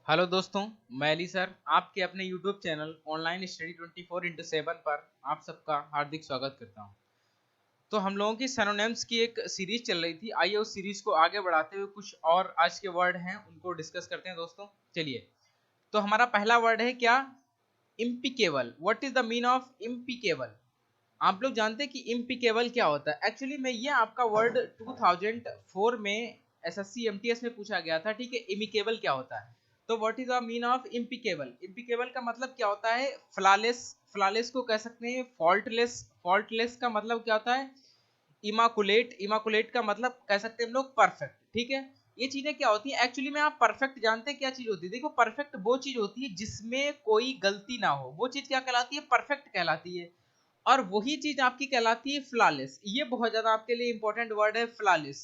Hello दोस्तों, मैं Ali sir आपके अपने YouTube channel online study 24x7 पर आप सबका हार्दिक स्वागत करता हूं। तो हम लोगों की सिनोनिम्स की एक सीरीज चल रही थी। आइए उस सीरीज को आगे बढ़ाते हुए कुछ और आज के वर्ड हैं उनको डिस्कस करते हैं दोस्तों। चलिए, तो हमारा पहला वर्ड है क्या? Impeccable. What is the mean of impeccable? आप लोग जानते हैं कि इम्पिकेबल क्या होता है? एक्चुअली में ये आपका वर्ड 2004 में एसएससी एमटीएस में पूछा गया था। ठीक है, इमिकेबल क्या होता है? तो what is the mean of impeccable? Impeccable का मतलब क्या होता है? फ्लॉलेस। फ्लॉलेस को कह सकते हैं फॉल्टलेस। फॉल्टलेस का मतलब क्या होता है? इमाकुलेट। इमाकुलेट का मतलब कह सकते हैं हम लोग परफेक्ट। ठीक है, ये चीजें क्या होती है एक्चुअली में? आप परफेक्ट जानते हैं क्या चीज होती है? देखो, परफेक्ट वो चीज होती है जिसमें कोई गलती ना हो, वो चीज क्या कहलाती है? परफेक्ट कहलाती है। और वही चीज आपकी कहलाती है फ्लॉलेस। ये बहुत ज्यादा आपके लिए इंपॉर्टेंट वर्ड है, फ्लॉलेस।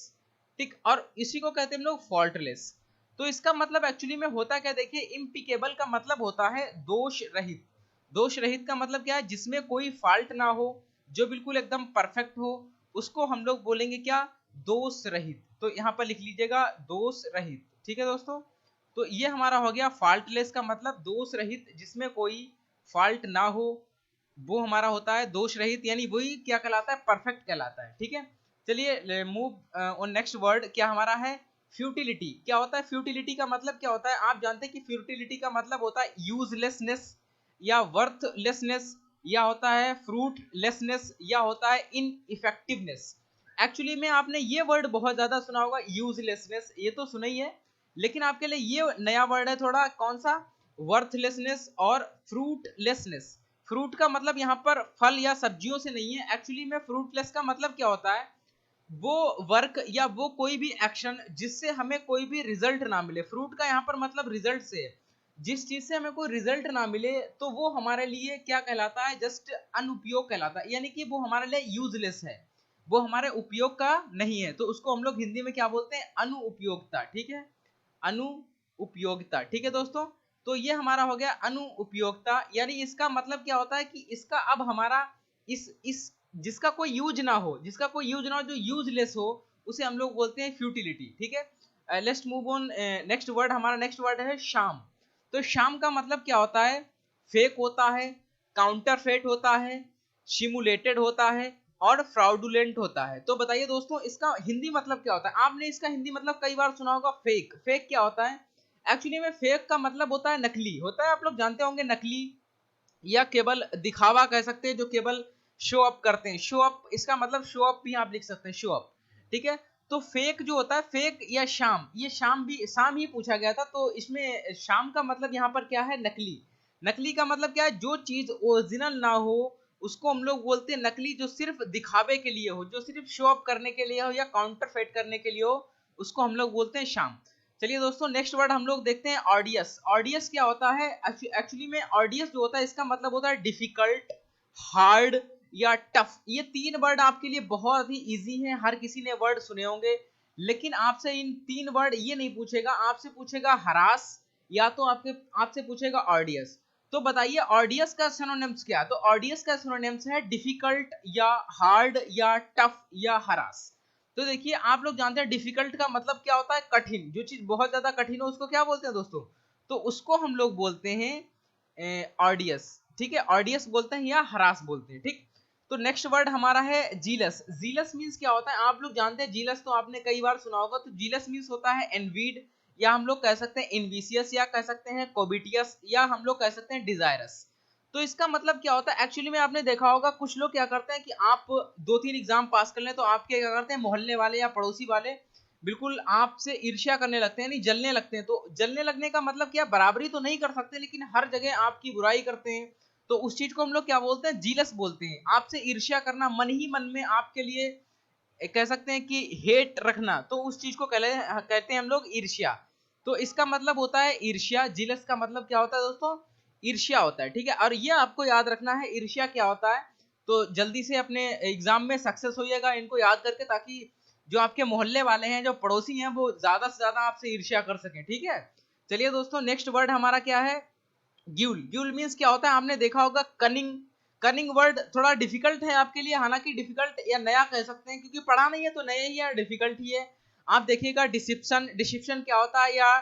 ठीक, और इसी को कहते हैं हम लोग फॉल्टलेस। तो इसका मतलब एक्चुअली में होता क्या? देखिए, इम्पिकेबल का मतलब होता है दोष रहित। दोष रहित का मतलब क्या है? जिसमें कोई फॉल्ट ना हो, जो बिल्कुल एकदम परफेक्ट हो, उसको हम लोग बोलेंगे क्या? दोष रहित। तो यहां पर लिख लीजिएगा दोष रहित। ठीक है दोस्तों, तो ये हमारा हो गया फॉल्टलेस का मतलब दोष रहित, जिसमें कोई फॉल्ट ना हो, वो हमारा होता है दोष रहित, यानी वही क्या कहलाता है? परफेक्ट कहलाता है। ठीक है, चलिए मूव ऑन नेक्स्ट वर्ड। क्या हमारा है? फ्यूटिलिटी। क्या होता है फ्यूटिलिटी का मतलब? क्या होता है आप जानते हैं कि फ्यूटिलिटी का मतलब होता है यूजलेसनेस या वर्थलेसनेस, या होता है फ्रूटलेसनेस, या होता है इनइफेक्टिवनेस। एक्चुअली में आपने ये वर्ड बहुत ज्यादा सुना होगा, यूजलेसनेस, ये तो सुना ही है। लेकिन आपके लिए ये नया वर्ड है थोड़ा, कौन सा? वर्थलेसनेस और फ्रूटलेसनेस। फ्रूट का मतलब यहाँ पर फल या सब्जियों से नहीं है। एक्चुअली में फ्रूटलेस का मतलब क्या होता है? वो वर्क या वो कोई भी एक्शन जिससे हमें कोई भी रिजल्ट ना मिले। फ्रूट का यहाँ पर मतलब रिजल्ट से है। जिस चीज से हमें कोई रिजल्ट ना मिले तो वो हमारे लिए क्या कहलाता है? जस्ट अनुपयोग कहलाता है, यानी कि वो हमारे लिए यूजलेस है, वो हमारे उपयोग का नहीं है। तो उसको हम लोग हिंदी में क्या बोलते हैं? अनुउपयोगिता। ठीक है, अनुउपयोगिता। ठीक है दोस्तों, तो ये हमारा हो गया अनुउपयोगिता। यानी इसका मतलब क्या होता है कि इसका अब हमारा इस जिसका कोई यूज ना हो, जिसका कोई यूज ना हो, जो यूजलेस हो, उसे हम लोग बोलते हैं फ्यूटिलिटी। ठीक है, let's move on next word. हमारा नेक्स्ट वर्ड है शाम। तो शाम का मतलब क्या होता है? फेक होता है, काउंटरफेट होता है, सिमुलेटेड होता है और फ्रॉडुलेंट होता है। तो बताइए दोस्तों, इसका हिंदी मतलब क्या होता है? आपने इसका हिंदी मतलब कई बार सुना होगा, फेक। फेक क्या होता है? एक्चुअली में फेक का मतलब होता है नकली होता है। आप लोग जानते होंगे नकली या केवल दिखावा कह सकते हैं, जो केवल शो अप करते हैं। शो अप, इसका मतलब शो अप भी आप लिख सकते हैं, शो अप। ठीक है, तो फेक जो होता है, फेक या शाम, ये शाम भी शाम ही पूछा गया था, तो इसमें शाम का मतलब यहाँ पर क्या है? नकली। नकली का मतलब क्या है? जो चीज ओरिजिनल ना हो उसको हम लोग बोलते हैं नकली। जो सिर्फ दिखावे के लिए हो, जो सिर्फ शो अप करने के लिए हो या काउंटरफेट करने के लिए हो, उसको हम लोग बोलते हैं शाम। चलिए दोस्तों, नेक्स्ट वर्ड हम लोग देखते हैं ऑडियस। ऑडियस क्या होता है? एक्चुअली में ऑडियस जो होता है इसका मतलब होता है डिफिकल्ट, हार्ड या टफ। ये तीन वर्ड आपके लिए बहुत ही इजी हैं, हर किसी ने वर्ड सुने होंगे। लेकिन आपसे इन तीन वर्ड ये नहीं पूछेगा, आपसे पूछेगा हरास, या तो आपसे पूछेगा ऑडियस। तो बताइए ऑडियस का सिनोनिम्स क्या है? तो ऑडियस का सिनोनिम्स है डिफिकल्ट या हार्ड या टफ या हरास। तो देखिए, आप लोग जानते हैं डिफिकल्ट का मतलब क्या होता है? कठिन। जो चीज बहुत ज्यादा कठिन हो उसको क्या बोलते हैं दोस्तों? तो उसको हम लोग बोलते हैं ऑडियस। ठीक है, ऑडियस बोलते हैं या हरास बोलते हैं। ठीक, तो नेक्स्ट वर्ड हमारा है जीलस। जीलस मीन्स क्या होता है? आप लोग जानते हैं जीलस, तो आपने कई बार सुना होगा। तो जीलस मीन्स होता है एनवीड, या हम लोग कह सकते हैं इनविशियस, या कह सकते हैं कोबिटियस, या हम लोग कह सकते हैं डिजायरस। तो इसका मतलब क्या होता है? एक्चुअली में आपने देखा होगा कुछ लोग क्या करते हैं कि आप दो तीन एग्जाम पास कर लें तो आपके क्या करते हैं, मोहल्ले वाले या पड़ोसी वाले बिल्कुल आपसे ईर्ष्या करने लगते हैं, नहीं जलने लगते हैं। तो जलने लगने का मतलब क्या? बराबरी तो नहीं कर सकते, लेकिन हर जगह आपकी बुराई करते हैं। तो उस चीज को हम लोग क्या बोलते हैं? जीलस बोलते हैं। आपसे ईर्ष्या करना, मन ही मन में आपके लिए कह सकते हैं कि हेट रखना, तो उस चीज को कहते हैं हम लोग ईर्ष्या। तो इसका मतलब होता है ईर्ष्या। जिलस का मतलब क्या होता है दोस्तों? ईर्ष्या होता है। ठीक है, और ये आपको याद रखना है ईर्ष्या क्या होता है। तो जल्दी से अपने एग्जाम में सक्सेस होइएगा इनको याद करके, ताकि जो आपके मोहल्ले वाले हैं, जो पड़ोसी हैं, वो ज्यादा से ज्यादा आपसे ईर्ष्या कर सकें। ठीक है, चलिए दोस्तों, नेक्स्ट वर्ड हमारा क्या है? ग्यूल। ग्यूल मीन्स क्या होता है? आपने देखा होगा कनिंग। कनिंग वर्ड थोड़ा डिफिकल्ट है आपके लिए, हालांकि डिफिकल्ट या नया कह सकते हैं, क्योंकि पढ़ा नहीं है तो नया ही या डिफिकल्ट ही है। आप देखिएगा डिसिप्शन। डिसिप्शन क्या होता है? या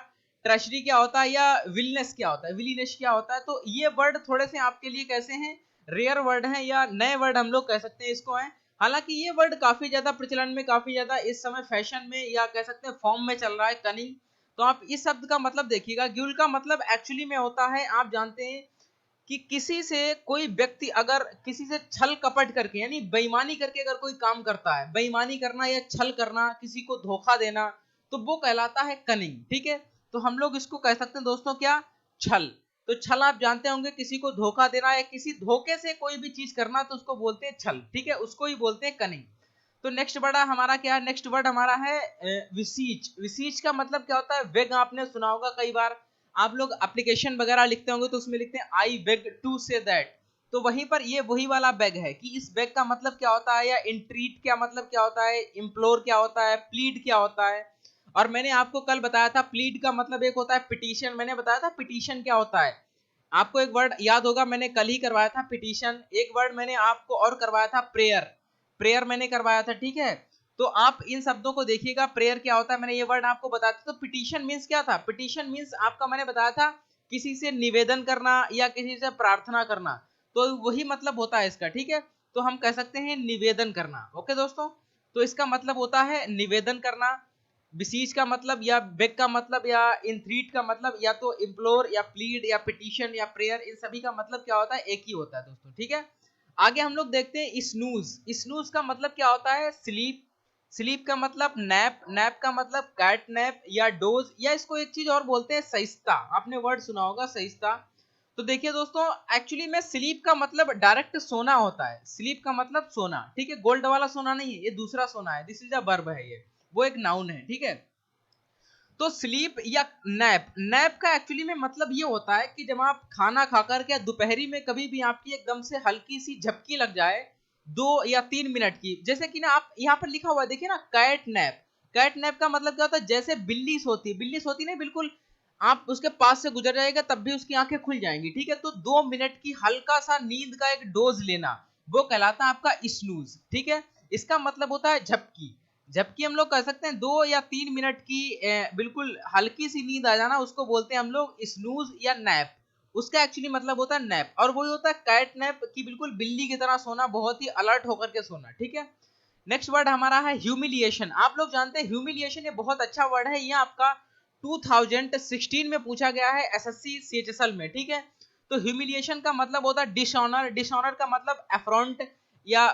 ट्रेशरी क्या होता है या विलनेस क्या होता है, विलीनेस क्या होता है। तो ये वर्ड थोड़े से आपके लिए कैसे हैं, रेयर वर्ड हैं या नए वर्ड हम लोग कह सकते हैं इसको हैं। हालांकि ये वर्ड काफी ज्यादा प्रचलन में, काफी ज्यादा इस समय फैशन में या कह सकते हैं फॉर्म में चल रहा है, कनिंग। तो आप इस शब्द का मतलब देखिएगा, ग्यूल का मतलब एक्चुअली में होता है, आप जानते हैं कि किसी से कोई व्यक्ति अगर किसी से छल कपट करके यानी बेईमानी करके अगर कोई काम करता है, बेईमानी करना या छल करना, किसी को धोखा देना, तो वो कहलाता है कनिंग। ठीक है, तो हम लोग इसको कह सकते हैं दोस्तों क्या, छल। तो छल आप जानते होंगे, किसी को धोखा देना या किसी धोखे से कोई भी चीज करना, तो उसको बोलते हैं छल। ठीक है, उसको ही बोलते हैं कनिंग। तो नेक्स्ट वर्ड हमारा क्या है, नेक्स्ट वर्ड हमारा है विसीच। विसीच का मतलब क्या होता है, वेग। आपने सुना होगा कई बार, आप लोग एप्लीकेशन वगैरह लिखते होंगे तो उसमें लिखते हैं I beg to say that. तो वहीं पर ये वही वाला बेग है कि इस बेग का मतलब क्या होता है, या इंट्रीट क्या मतलब क्या होता है, इम्प्लोर क्या होता है, प्लीड क्या होता है। और मैंने आपको कल बताया था प्लीड का मतलब एक होता है पिटीशन, मैंने बताया था पिटीशन क्या होता है। आपको एक वर्ड याद होगा, मैंने कल ही करवाया था पिटीशन। एक वर्ड मैंने आपको और करवाया था प्रेयर, प्रेयर मैंने करवाया था। ठीक है, तो आप इन शब्दों को देखिएगा, प्रेयर क्या होता है मैंने ये वर्ड आपको बताया था। तो पिटीशन मींस क्या था, पिटीशन मींस आपका मैंने बताया था किसी से निवेदन करना या किसी से प्रार्थना करना, तो वही मतलब होता है इसका। ठीक है, तो हम कह सकते हैं निवेदन करना। ओके दोस्तों, तो इसका मतलब होता है निवेदन करना। बिसीज का मतलब या बेग का मतलब या इंथ्रीट का मतलब या तो इम्प्लोर या प्लीड या पिटीशन या प्रेयर, इन सभी का मतलब क्या होता है, एक ही होता है दोस्तों। ठीक है, आगे हम लोग देखते हैं स्नूज। स्नूज का मतलब क्या होता है, स्लीप। स्लीप का मतलब नैप, नैप का मतलब कैट नैप या डोज, या इसको एक चीज और बोलते हैं सहिस्ता। आपने वर्ड सुना होगा सहिस्ता। तो देखिए दोस्तों, एक्चुअली में स्लीप का मतलब डायरेक्ट सोना होता है। स्लीप का मतलब सोना, ठीक है, गोल्ड वाला सोना नहीं है, ये दूसरा सोना है, दिस इज अ वर्ब है, ये वो एक नाउन है। ठीक है, तो स्लीप या नैप, नैप का एक्चुअली में मतलब ये होता है कि जब आप खाना खाकर के दोपहरी में कभी भी आपकी एकदम से हल्की सी झपकी लग जाए 2 या 3 मिनट की, जैसे कि ना आप यहाँ पर लिखा हुआ है देखिए ना, कैट नैप। कैट नैप का मतलब क्या होता है, जैसे बिल्ली सोती, बिल्ली सोती नहीं, बिल्कुल आप उसके पास से गुजर जाएगा तब भी उसकी आंखें खुल जाएंगी। ठीक है, तो 2 मिनट की हल्का सा नींद का एक डोज लेना, वो कहलाता है आपका स्नूज। ठीक है, इसका मतलब होता है झपकी। जबकि हम लोग कह सकते हैं 2 या 3 मिनट की बिल्कुल हल्की सी नींद आ जाना, उसको बोलते हैं हम लोग स्नूज या नैप। उसका एक्चुअली मतलब होता है नैप, और वही होता है कैट नैप की बिल्कुल बिल्ली की तरह सोना, बहुत ही अलर्ट होकर के सोना। ठीक है, नेक्स्ट वर्ड हमारा है ह्यूमिलिएशन। आप लोग जानते हैं ह्यूमिलिएशन, ये बहुत अच्छा वर्ड है, ये आपका 2016 में पूछा गया है एसएससी सीएचएसएल में। ठीक है, तो ह्यूमिलिएशन का मतलब होता है डिसऑनर। डिसऑनर का मतलब अफ्रॉन्ट या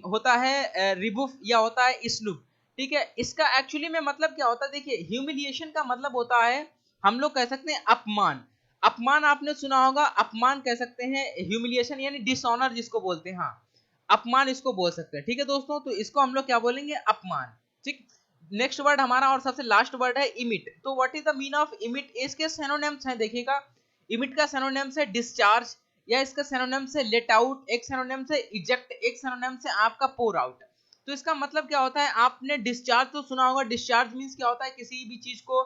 होता है रिबुफ या होता है स्नूप। ठीक है, इसका एक्चुअली में मतलब क्या होता है, देखिए ह्यूमिलिएशन का मतलब होता है, हम लोग कह सकते हैं अपमान। अपमान आपने सुना होगा, अपमान कह सकते हैं ह्यूमिलिएशन यानी डिसऑनर जिसको बोलते हैं, हाँ अपमान इसको बोल सकते हैं। ठीक है दोस्तों, तो इसको हम लोग क्या बोलेंगे, अपमान। ठीक, नेक्स्ट वर्ड हमारा और सबसे लास्ट वर्ड है इमिट। तो what is the mean of emit, इसके सिनोनिम्स हैं देखिएगा। इमिट का सिनोनिम्स है डिस्चार्ज, या इसका सिनोनिम्स है लेट आउट, एक सिनोनिम्स है इजेक्ट, एक सिनोनिम्स है आपका पोर आउट। तो इसका मतलब क्या होता है, आपने डिस्चार्ज तो सुना होगा, डिस्चार्ज मींस क्या होता है, किसी भी चीज को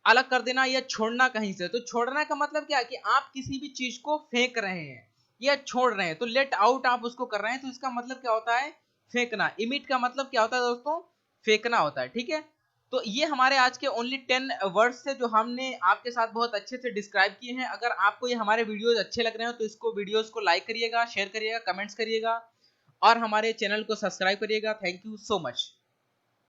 अलग कर देना या छोड़ना कहीं से। तो छोड़ना का मतलब क्या है कि आप किसी भी चीज को फेंक रहे हैं या छोड़ रहे हैं, तो लेट आउट आप उसको कर रहे हैं, तो इसका मतलब क्या होता है, फेंकना। इमिट का मतलब क्या होता है दोस्तों, फेंकना होता है। ठीक है, तो ये हमारे आज के ओनली 10 वर्ड्स से जो हमने आपके साथ बहुत अच्छे से डिस्क्राइब किए हैं। अगर आपको ये हमारे वीडियोस अच्छे लग रहे हो तो इसको वीडियोस को लाइक करिएगा, शेयर करिएगा, कमेंट्स करिएगा और हमारे चैनल को सब्सक्राइब करिएगा। Thank you so much.